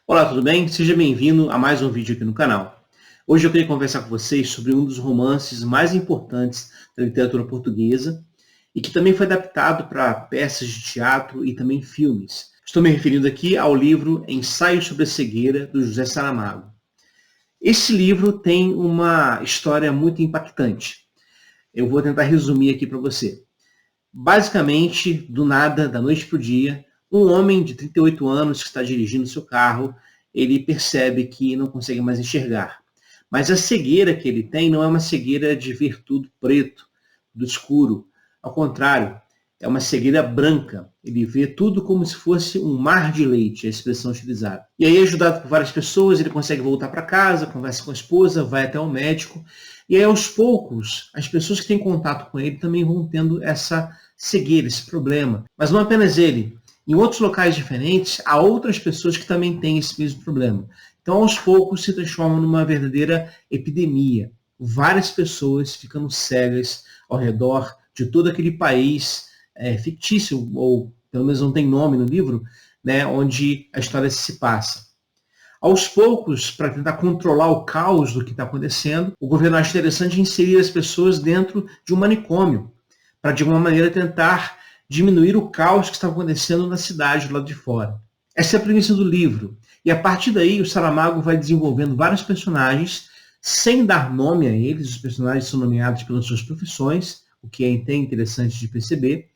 Olá, tudo bem? Seja bem-vindo a mais um vídeo aqui no canal. Hoje eu queria conversar com vocês sobre um dos romances mais importantes da literatura portuguesa e que também foi adaptado para peças de teatro e também filmes. Estou me referindo aqui ao livro Ensaio sobre a Cegueira, do José Saramago. Esse livro tem uma história muito impactante. Eu vou tentar resumir aqui para você. Basicamente, do nada, da noite para o dia, um homem de 38 anos que está dirigindo seu carro, ele percebe que não consegue mais enxergar. Mas a cegueira que ele tem não é uma cegueira de ver tudo preto, do escuro. Ao contrário, é uma cegueira branca. Ele vê tudo como se fosse um mar de leite, a expressão utilizada. E aí, ajudado por várias pessoas, ele consegue voltar para casa, conversa com a esposa, vai até o médico. E aí, aos poucos, as pessoas que têm contato com ele também vão tendo essa cegueira, esse problema. Mas não apenas ele. Em outros locais diferentes, há outras pessoas que também têm esse mesmo problema. Então, aos poucos, se transforma numa verdadeira epidemia. Várias pessoas ficando cegas ao redor de todo aquele país fictício, ou pelo menos não tem nome no livro, né, onde a história se passa. Aos poucos, para tentar controlar o caos do que está acontecendo, o governo acha interessante inserir as pessoas dentro de um manicômio, para de alguma maneira tentar diminuir o caos que está acontecendo na cidade do lado de fora. Essa é a premissa do livro. E a partir daí, o Saramago vai desenvolvendo vários personagens, sem dar nome a eles. Os personagens são nomeados pelas suas profissões, o que é até interessante de perceber.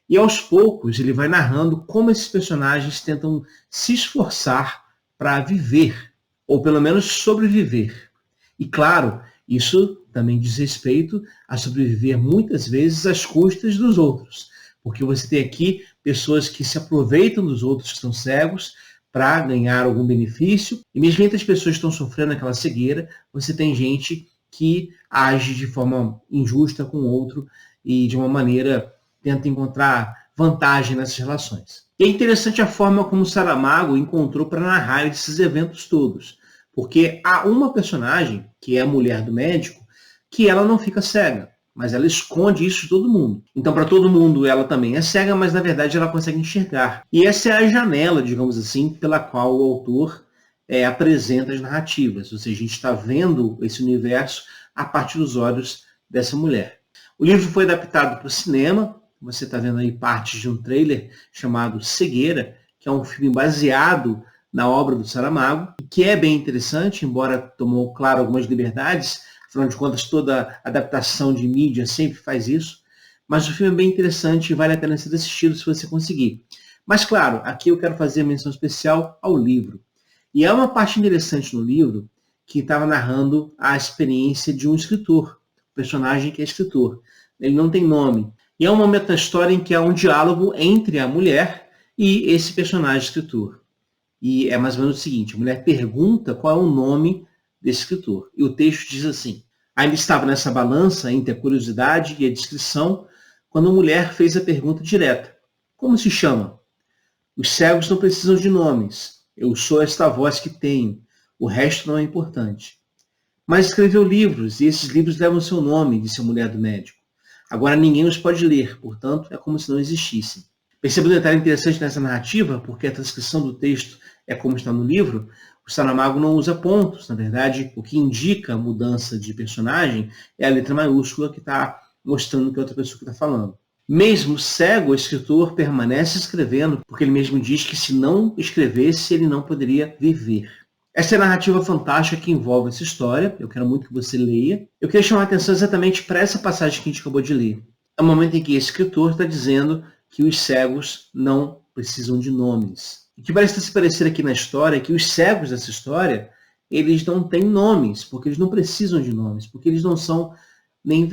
E aos poucos, ele vai narrando como esses personagens tentam se esforçar para viver, ou pelo menos sobreviver. E claro, isso também diz respeito a sobreviver muitas vezes às custas dos outros. Porque você tem aqui pessoas que se aproveitam dos outros que estão cegos para ganhar algum benefício. E mesmo entre as pessoas que estão sofrendo aquela cegueira, você tem gente que age de forma injusta com o outro e de uma maneira tenta encontrar vantagem nessas relações. E é interessante a forma como o Saramago encontrou para narrar esses eventos todos. Porque há uma personagem, que é a mulher do médico, que ela não fica cega, mas ela esconde isso de todo mundo. Então, para todo mundo, ela também é cega, mas na verdade ela consegue enxergar. E essa é a janela, digamos assim, pela qual o autor apresenta as narrativas. Ou seja, a gente está vendo esse universo a partir dos olhos dessa mulher. O livro foi adaptado para o cinema. Você está vendo aí partes de um trailer chamado Cegueira, que é um filme baseado na obra do Saramago, que é bem interessante, embora tomou, claro, algumas liberdades. Afinal de contas, toda adaptação de mídia sempre faz isso. Mas o filme é bem interessante e vale a pena ser assistido se você conseguir. Mas, claro, aqui eu quero fazer menção especial ao livro. E há uma parte interessante no livro que estava narrando a experiência de um escritor, um personagem que é escritor. Ele não tem nome. E é um momento na história em que há um diálogo entre a mulher e esse personagem escritor. E é mais ou menos o seguinte, a mulher pergunta qual é o nome desse escritor. E o texto diz assim: ainda estava nessa balança entre a curiosidade e a discrição, quando a mulher fez a pergunta direta: como se chama? Os cegos não precisam de nomes. Eu sou esta voz que tenho. O resto não é importante. Mas escreveu livros, e esses livros levam seu nome, disse a mulher do médico. Agora ninguém os pode ler, portanto, é como se não existissem. Perceba um detalhe interessante nessa narrativa, porque a transcrição do texto é como está no livro. O Saramago não usa pontos. Na verdade, o que indica a mudança de personagem é a letra maiúscula que está mostrando que é outra pessoa que está falando. Mesmo cego, o escritor permanece escrevendo, porque ele mesmo diz que se não escrevesse, ele não poderia viver. Essa é a narrativa fantástica que envolve essa história. Eu quero muito que você leia. Eu queria chamar a atenção exatamente para essa passagem que a gente acabou de ler. É o momento em que esse escritor está dizendo que os cegos não precisam de nomes. O que parece se parecer aqui na história é que os cegos dessa história, eles não têm nomes, porque eles não precisam de nomes, porque eles não são nem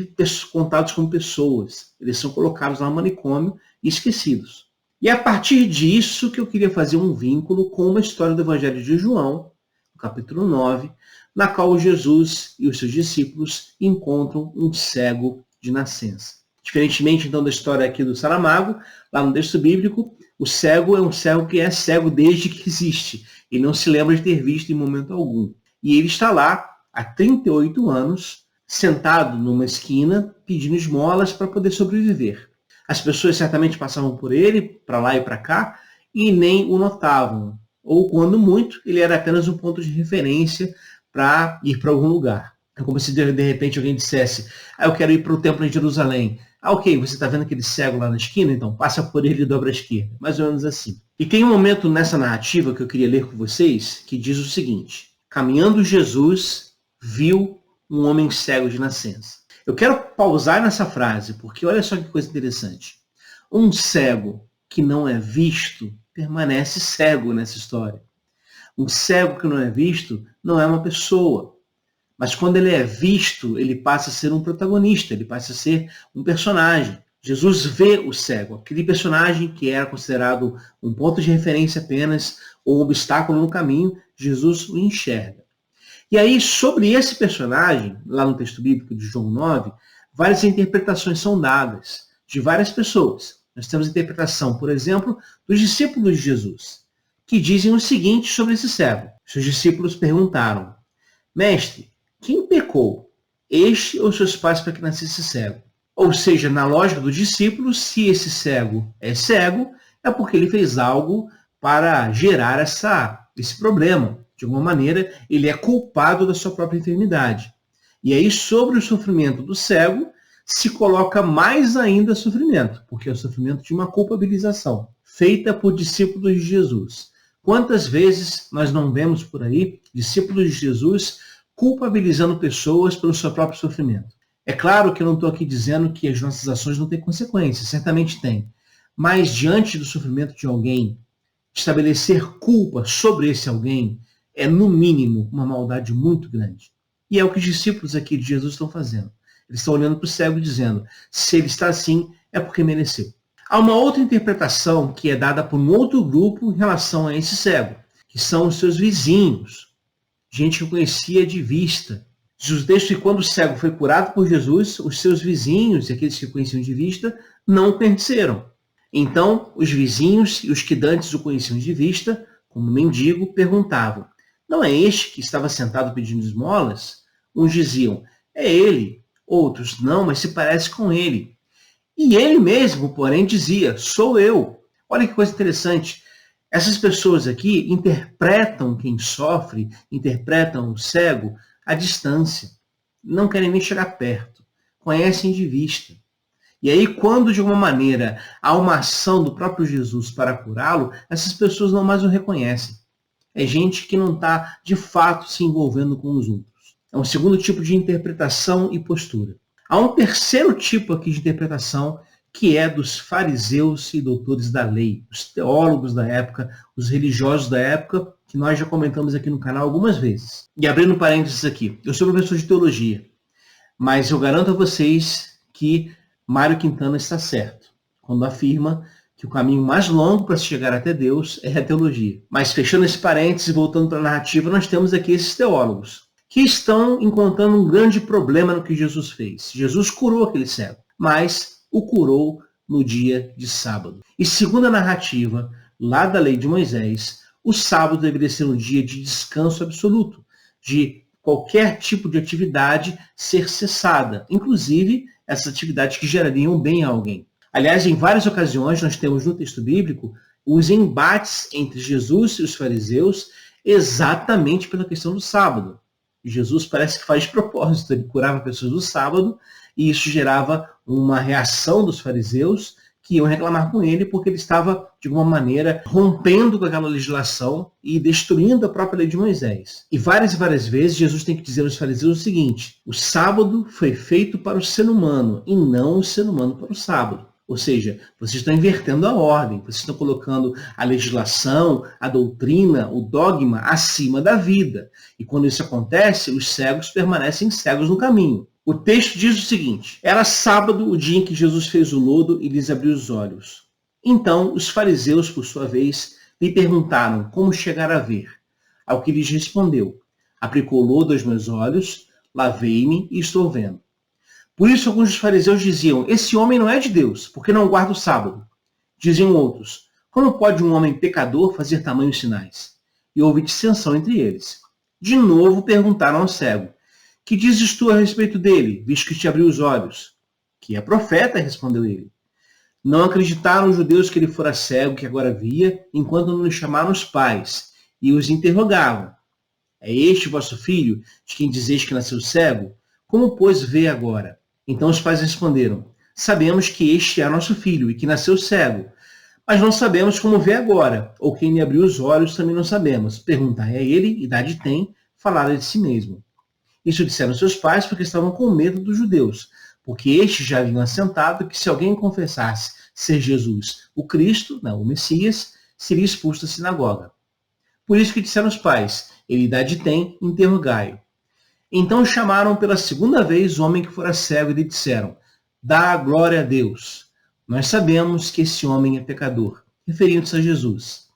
contados como pessoas. Eles são colocados lá no manicômio e esquecidos. E é a partir disso que eu queria fazer um vínculo com uma história do Evangelho de João, no capítulo 9, na qual Jesus e os seus discípulos encontram um cego de nascença. Diferentemente, então, da história aqui do Saramago, lá no texto bíblico, o cego é um cego que é cego desde que existe. Ele não se lembra de ter visto em momento algum. E ele está lá há 38 anos, sentado numa esquina, pedindo esmolas para poder sobreviver. As pessoas certamente passavam por ele, para lá e para cá, e nem o notavam. ou quando muito, ele era apenas um ponto de referência para ir para algum lugar. É como se de repente alguém dissesse, eu quero ir para o templo em Jerusalém. Ok, você está vendo aquele cego lá na esquina? Então passa por ele e dobra à esquerda. Mais ou menos assim. E tem um momento nessa narrativa que eu queria ler com vocês, que diz o seguinte: caminhando Jesus viu um homem cego de nascença. Eu quero pausar nessa frase, porque olha só que coisa interessante. Um cego que não é visto permanece cego nessa história. Um cego que não é visto não é uma pessoa. Mas quando ele é visto, ele passa a ser um protagonista, ele passa a ser um personagem. Jesus vê o cego, aquele personagem que era considerado um ponto de referência apenas, ou um obstáculo no caminho, Jesus o enxerga. E aí, sobre esse personagem, lá no texto bíblico de João 9, várias interpretações são dadas de várias pessoas. Nós temos a interpretação, por exemplo, dos discípulos de Jesus, que dizem o seguinte sobre esse cego. Seus discípulos perguntaram: Mestre, quem pecou, este ou seus pais, para que nascesse cego? Ou seja, na lógica dos discípulos, se esse cego, é porque ele fez algo para gerar esse problema. De alguma maneira, ele é culpado da sua própria enfermidade. E aí, sobre o sofrimento do cego, se coloca mais ainda sofrimento, porque é o sofrimento de uma culpabilização, feita por discípulos de Jesus. Quantas vezes nós não vemos por aí discípulos de Jesus culpabilizando pessoas pelo seu próprio sofrimento? É claro que eu não estou aqui dizendo que as nossas ações não têm consequências, certamente tem. Mas diante do sofrimento de alguém, estabelecer culpa sobre esse alguém é, no mínimo, uma maldade muito grande. E é o que os discípulos aqui de Jesus estão fazendo. Eles estão olhando para o cego e dizendo, se ele está assim, é porque mereceu. Há uma outra interpretação que é dada por um outro grupo em relação a esse cego, que são os seus vizinhos, gente que o conhecia de vista. Diz o texto que quando o cego foi curado por Jesus, os seus vizinhos e aqueles que o conheciam de vista não o conheceram. Então, os vizinhos e os que dantes o conheciam de vista, como mendigo, perguntavam, não é este que estava sentado pedindo esmolas? Uns diziam, é ele. Outros, não, mas se parece com ele. E ele mesmo, porém, dizia, sou eu. Olha que coisa interessante. Essas pessoas aqui interpretam quem sofre, interpretam o cego à distância. Não querem nem chegar perto. Conhecem de vista. E aí, quando de alguma maneira há uma ação do próprio Jesus para curá-lo, essas pessoas não mais o reconhecem. É gente que não está, de fato, se envolvendo com os outros. É um segundo tipo de interpretação e postura. Há um terceiro tipo aqui de interpretação, que é dos fariseus e doutores da lei, os teólogos da época, os religiosos da época, que nós já comentamos aqui no canal algumas vezes. E abrindo parênteses aqui, eu sou professor de teologia, mas eu garanto a vocês que Mário Quintana está certo, quando afirma que o caminho mais longo para se chegar até Deus é a teologia. Mas fechando esse parênteses e voltando para a narrativa, nós temos aqui esses teólogos, que estão encontrando um grande problema no que Jesus fez. Jesus curou aquele cego, mas o curou no dia de sábado. E segundo a narrativa, lá da lei de Moisés, o sábado deveria ser um dia de descanso absoluto, de qualquer tipo de atividade ser cessada, inclusive essas atividades que gerariam bem a alguém. Aliás, em várias ocasiões nós temos no texto bíblico os embates entre Jesus e os fariseus exatamente pela questão do sábado. Jesus parece que faz de propósito, ele curava pessoas no sábado e isso gerava uma reação dos fariseus que iam reclamar com ele porque ele estava, de alguma maneira, rompendo com aquela legislação e destruindo a própria lei de Moisés. E várias vezes Jesus tem que dizer aos fariseus o seguinte, o sábado foi feito para o ser humano e não o ser humano para o sábado. Ou seja, vocês estão invertendo a ordem, vocês estão colocando a legislação, a doutrina, o dogma acima da vida. E quando isso acontece, os cegos permanecem cegos no caminho. O texto diz o seguinte, era sábado o dia em que Jesus fez o lodo e lhes abriu os olhos. Então os fariseus, por sua vez, lhe perguntaram como chegar a ver. Ao que lhes respondeu, aplicou lodo aos meus olhos, lavei-me e estou vendo. Por isso alguns dos fariseus diziam, esse homem não é de Deus, porque não guarda o sábado. Diziam outros, como pode um homem pecador fazer tamanhos sinais? E houve dissensão entre eles. De novo perguntaram ao cego, que dizes tu a respeito dele, visto que te abriu os olhos? Que é profeta, respondeu ele. Não acreditaram os judeus que ele fora cego, que agora via, enquanto não lhe chamaram os pais e os interrogavam: é este vosso filho, de quem dizeis que nasceu cego? Como, pois, vê agora? Então os pais responderam: sabemos que este é nosso filho e que nasceu cego, mas não sabemos como vê agora, ou quem lhe abriu os olhos também não sabemos. Perguntai a ele, idade tem, falara de si mesmo. Isso disseram seus pais porque estavam com medo dos judeus, porque estes já haviam assentado que se alguém confessasse ser Jesus o Cristo, não, o Messias, seria expulso da sinagoga. Por isso que disseram os pais: ele idade tem, interrogai-o. Então chamaram pela segunda vez o homem que fora cego e lhe disseram: dá glória a Deus. Nós sabemos que esse homem é pecador, referindo-se a Jesus.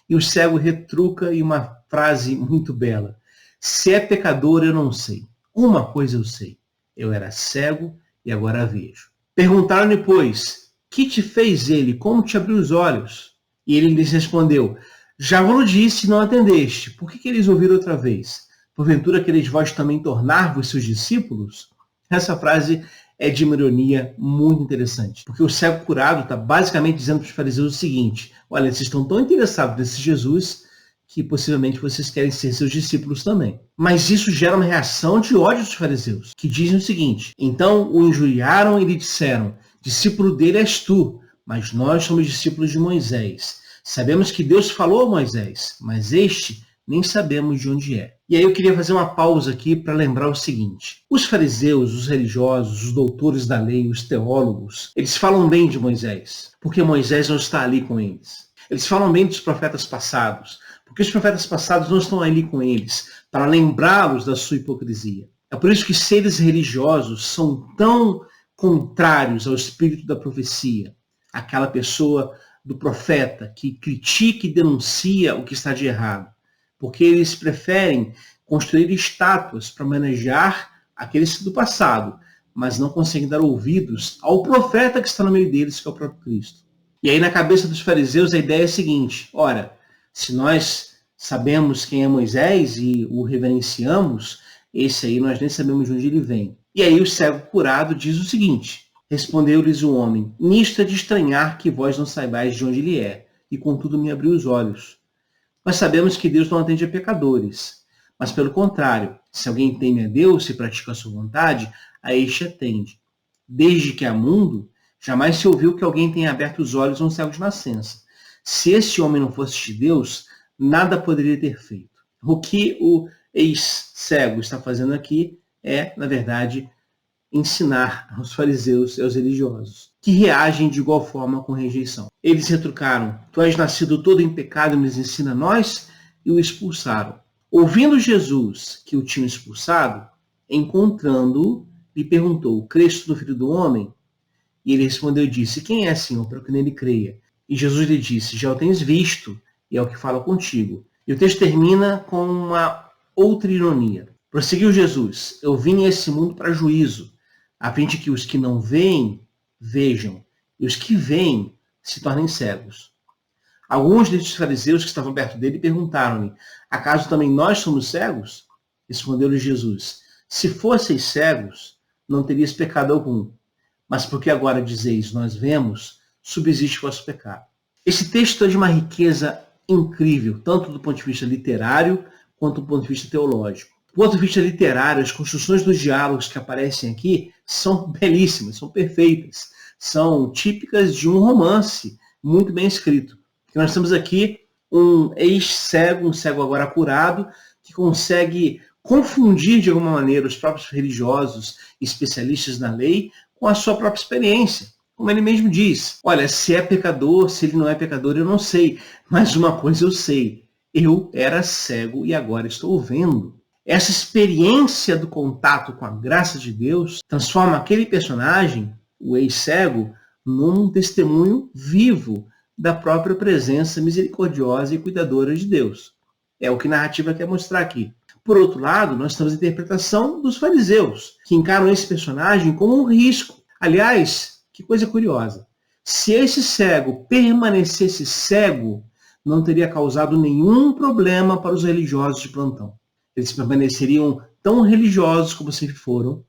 E o cego retruca em uma frase muito bela: se é pecador, eu não sei. Uma coisa eu sei: eu era cego e agora vejo. Perguntaram-lhe, pois, que te fez ele? Como te abriu os olhos? E ele lhes respondeu: já vos disse e não atendeste. Por que quereis ouvir outra vez? Porventura quereis vós também tornar-vos seus discípulos? Essa frase é de uma ironia muito interessante, porque o cego curado está basicamente dizendo para os fariseus o seguinte: olha, vocês estão tão interessados nesse Jesus que possivelmente vocês querem ser seus discípulos também. Mas isso gera uma reação de ódio dos fariseus, que dizem o seguinte: então o injuriaram e lhe disseram: discípulo dele és tu, mas nós somos discípulos de Moisés. Sabemos que Deus falou a Moisés, mas este nem sabemos de onde é. E aí eu queria fazer uma pausa aqui para lembrar o seguinte: os fariseus, os religiosos, os doutores da lei, os teólogos, eles falam bem de Moisés, porque Moisés não está ali com eles. Eles falam bem dos profetas passados, porque os profetas passados não estão ali com eles, para lembrá-los da sua hipocrisia. É por isso que seres religiosos são tão contrários ao espírito da profecia, aquela pessoa do profeta que critica e denuncia o que está de errado, porque eles preferem construir estátuas para homenagear aqueles do passado, mas não conseguem dar ouvidos ao profeta que está no meio deles, que é o próprio Cristo. E aí na cabeça dos fariseus a ideia é a seguinte: ora, se nós sabemos quem é Moisés e o reverenciamos, esse aí nós nem sabemos de onde ele vem. E aí o cego curado diz o seguinte: respondeu-lhes o homem: nisto é de estranhar que vós não saibais de onde ele é, e contudo me abriu os olhos. Nós sabemos que Deus não atende a pecadores, mas pelo contrário, se alguém teme a Deus e pratica a sua vontade, a este atende. Desde que há mundo, jamais se ouviu que alguém tenha aberto os olhos a um cego de nascença. Se esse homem não fosse de Deus, nada poderia ter feito. O que o ex-cego está fazendo aqui é, na verdade, ensinar aos fariseus e aos religiosos, que reagem de igual forma com rejeição. Eles retrucaram: tu és nascido todo em pecado e nos ensina a nós, e o expulsaram. Ouvindo Jesus que o tinham expulsado, encontrando-o, lhe perguntou: crês tu no Filho do Homem? E ele respondeu e disse: quem é, Senhor, para que nele creia? E Jesus lhe disse: já o tens visto, e é o que fala contigo. E o texto termina com uma outra ironia. Prosseguiu Jesus: eu vim a esse mundo para juízo, a fim de que os que não veem, vejam, e os que veem se tornem cegos. Alguns desses fariseus que estavam perto dele perguntaram-lhe: acaso também nós somos cegos? Respondeu-lhe Jesus: se fosseis cegos, não terias pecado algum. Mas porque agora dizeis, nós vemos, subsiste o vosso pecado. Esse texto é de uma riqueza incrível, tanto do ponto de vista literário, quanto do ponto de vista teológico. Do ponto de vista literário, as construções dos diálogos que aparecem aqui são belíssimas, são perfeitas. São típicas de um romance muito bem escrito. Porque nós temos aqui um ex-cego, um cego agora curado, que consegue confundir de alguma maneira os próprios religiosos e especialistas na lei com a sua própria experiência. Como ele mesmo diz: olha, se é pecador, se ele não é pecador, eu não sei. Mas uma coisa eu sei: eu era cego e agora estou vendo. Essa experiência do contato com a graça de Deus transforma aquele personagem, o ex-cego, num testemunho vivo da própria presença misericordiosa e cuidadora de Deus. É o que a narrativa quer mostrar aqui. Por outro lado, nós temos a interpretação dos fariseus, que encaram esse personagem como um risco. Aliás, que coisa curiosa. Se esse cego permanecesse cego, não teria causado nenhum problema para os religiosos de plantão. Eles permaneceriam tão religiosos como sempre foram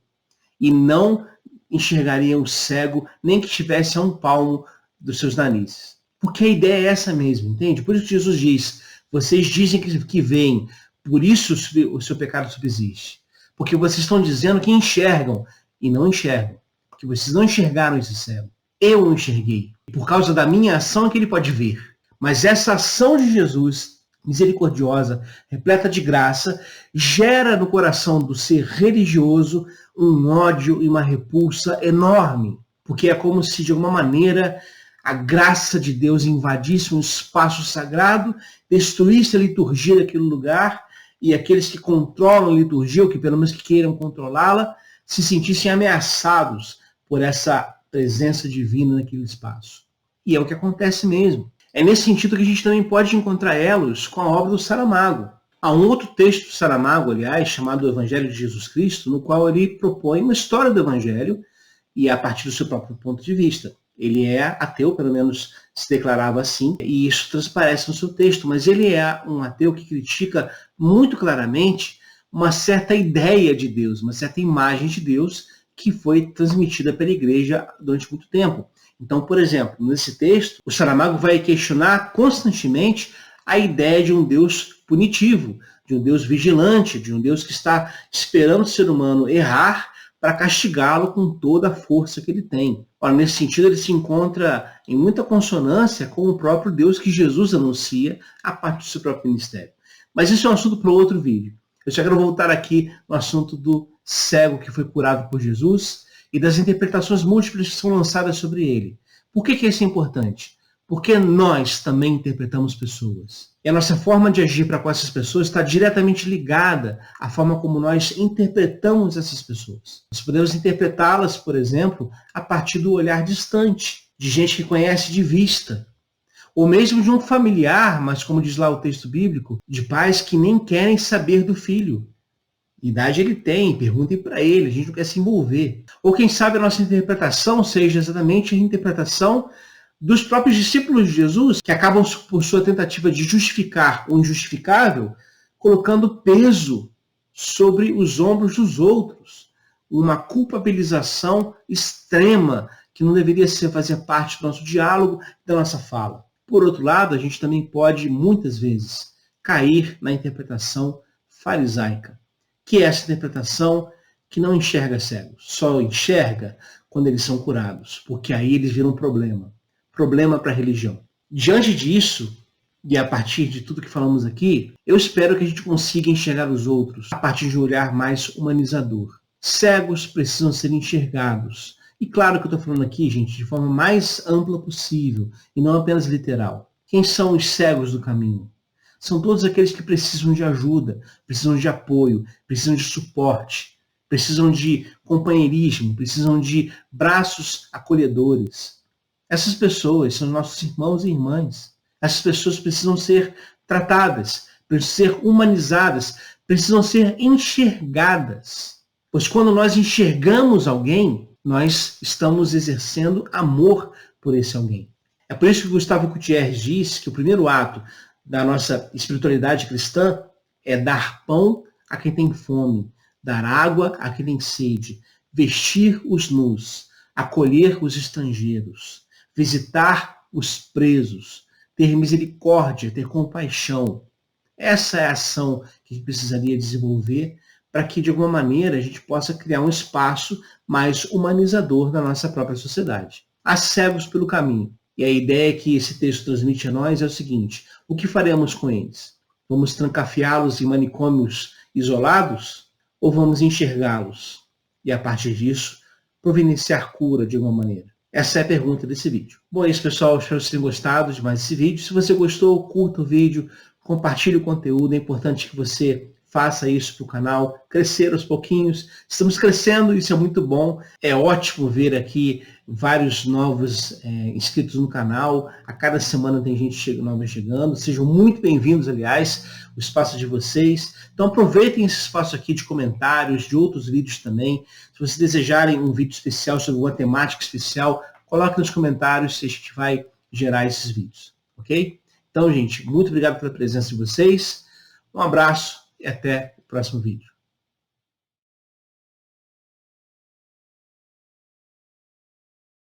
e não enxergariam o cego nem que estivesse a um palmo dos seus narizes. Porque a ideia é essa mesmo, entende? Por isso que Jesus diz: Vocês dizem que veem, por isso o seu pecado subsiste. Porque vocês estão dizendo que enxergam e não enxergam. Porque vocês não enxergaram esse cego. Eu o enxerguei. Por causa da minha ação é que ele pode ver. Mas essa ação de Jesus, misericordiosa, repleta de graça, gera no coração do ser religioso um ódio e uma repulsa enorme. Porque é como se, de alguma maneira, a graça de Deus invadisse um espaço sagrado, destruísse a liturgia daquele lugar, e aqueles que controlam a liturgia, ou que pelo menos que queiram controlá-la, se sentissem ameaçados por essa presença divina naquele espaço. E é o que acontece mesmo. É nesse sentido que a gente também pode encontrar elos com a obra do Saramago. Há um outro texto do Saramago, aliás, chamado Evangelho de Jesus Cristo, no qual ele propõe uma história do Evangelho, e a partir do seu próprio ponto de vista. Ele é ateu, pelo menos se declarava assim, e isso transparece no seu texto, mas ele é um ateu que critica muito claramente uma certa ideia de Deus, uma certa imagem de Deus que foi transmitida pela igreja durante muito tempo. Então, por exemplo, nesse texto, o Saramago vai questionar constantemente a ideia de um Deus punitivo, de um Deus vigilante, de um Deus que está esperando o ser humano errar para castigá-lo com toda a força que ele tem. Ora, nesse sentido, ele se encontra em muita consonância com o próprio Deus que Jesus anuncia a partir do seu próprio ministério. Mas isso é um assunto para outro vídeo. Eu só quero voltar aqui no assunto do cego que foi curado por Jesus e das interpretações múltiplas que são lançadas sobre ele. Por que isso é importante? Porque nós também interpretamos pessoas. E a nossa forma de agir para com essas pessoas está diretamente ligada à forma como nós interpretamos essas pessoas. Nós podemos interpretá-las, por exemplo, a partir do olhar distante, de gente que conhece de vista. Ou mesmo de um familiar, mas como diz lá o texto bíblico, de pais que nem querem saber do filho. Idade ele tem, perguntem para ele, a gente não quer se envolver. Ou quem sabe a nossa interpretação seja exatamente a interpretação dos próprios discípulos de Jesus, que acabam por sua tentativa de justificar o injustificável, colocando peso sobre os ombros dos outros. Uma culpabilização extrema que não deveria fazer parte do nosso diálogo, da nossa fala. Por outro lado, a gente também pode, muitas vezes, cair na interpretação farisaica, que é essa interpretação que não enxerga cegos, só enxerga quando eles são curados, porque aí eles viram um problema para a religião. Diante disso, e a partir de tudo que falamos aqui, eu espero que a gente consiga enxergar os outros a partir de um olhar mais humanizador. Cegos precisam ser enxergados. E claro que eu estou falando aqui, gente, de forma mais ampla possível, e não apenas literal. Quem são os cegos do caminho? São todos aqueles que precisam de ajuda, precisam de apoio, precisam de suporte, precisam de companheirismo, precisam de braços acolhedores. Essas pessoas são nossos irmãos e irmãs. Essas pessoas precisam ser tratadas, precisam ser humanizadas, precisam ser enxergadas. Pois quando nós enxergamos alguém, nós estamos exercendo amor por esse alguém. É por isso que Gustavo Gutierrez diz que o primeiro ato da nossa espiritualidade cristã é dar pão a quem tem fome, dar água a quem tem sede, vestir os nus, acolher os estrangeiros, visitar os presos, ter misericórdia, ter compaixão. Essa é a ação que a gente precisaria desenvolver para que, de alguma maneira, a gente possa criar um espaço mais humanizador da nossa própria sociedade. Há cegos pelo caminho. E a ideia que esse texto transmite a nós é o seguinte: o que faremos com eles? Vamos trancafiá-los em manicômios isolados? Ou vamos enxergá-los? E, a partir disso, providenciar cura de alguma maneira? Essa é a pergunta desse vídeo. Bom, é isso, pessoal. Espero que vocês tenham gostado de mais esse vídeo. Se você gostou, curta o vídeo, compartilhe o conteúdo. É importante que você faça isso para o canal crescer aos pouquinhos. Estamos crescendo, isso é muito bom. É ótimo ver aqui vários novos inscritos no canal. A cada semana tem gente nova chegando. Sejam muito bem-vindos, aliás, o espaço de vocês. Então aproveitem esse espaço aqui de comentários, de outros vídeos também. Se vocês desejarem um vídeo especial sobre uma temática especial, coloque nos comentários se a gente vai gerar esses vídeos, ok? Então, gente, muito obrigado pela presença de vocês. Um abraço e até o próximo vídeo.